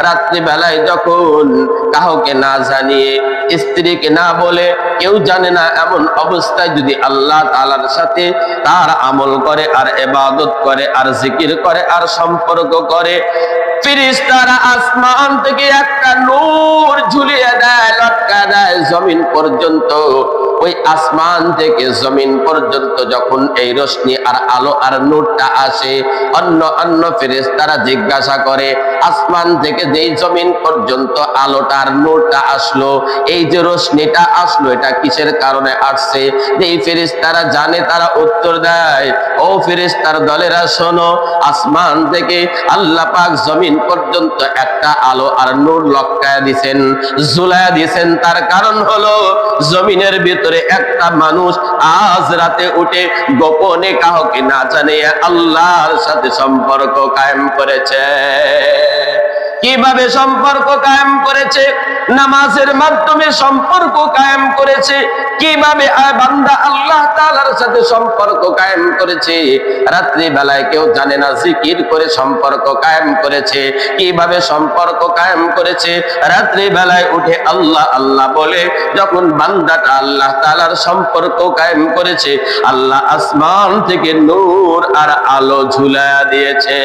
রাত্রি বেলায় যখন কাউকে না জানিয়ে, স্ত্রীকে না বলে, কেউ জানে না এমন অবস্থায় যদি আল্লাহ তাআলার সাথে তার আমল করে আর ইবাদত করে আর জিকির করে আর সম্পর্ক করে, ফেরেশতারা আসমান থেকে একটা নূর ঝুলিয়ে দেয়, লটকায় দেয় জমিন পর্যন্ত। ওই আসমান থেকে জমিন পর্যন্ত যখন এই রোশনি আর আলো আর নূরটা আসে, অন্য ফেরেশতারা জিজ্ঞাসা করে, আসমান থেকে যেই জমিন পর্যন্ত আলোটা আর নূরটা আসলো, এই যে রোশনিটা আসলো, এটা কিসের কারণে আসছে? যেই ফেরেশতারা জানে তারা উত্তর দেয়, ও ফেরেশতার দলেরা শোনো, আসমান থেকে আল্লাহ পাক জমিন পর্যন্ত একটা আলো আর নূর লটকায়া দিবেন, ঝুলায়া দিবেন। তার কারণ হলো জমিনের ভিতরে একটা মানুষ আজ রাতে উঠে গোপনে কাউকে না জানিয়ে আল্লাহর সাথে সম্পর্ক কায়েম করেছে। কিভাবে সম্পর্ক কায়েম করেছে? নামাজের মাধ্যমে সম্পর্ক কায়েম করেছে। কিভাবে বান্দা আল্লাহ তাআলার সাথে সম্পর্ক কায়েম করেছে? রাত্রি বেলায় কেউ জানে না, জিকির করে সম্পর্ক কায়েম করেছে। কিভাবে সম্পর্ক কায়েম করেছে? রাত্রি বেলায় উঠে আল্লাহ আল্লাহ বলে যখন বান্দাটা আল্লাহ তাআলার সম্পর্ক কায়েম করেছে, আল্লাহ আসমান থেকে নূর আর আলো ঝুলায়া দিয়েছে।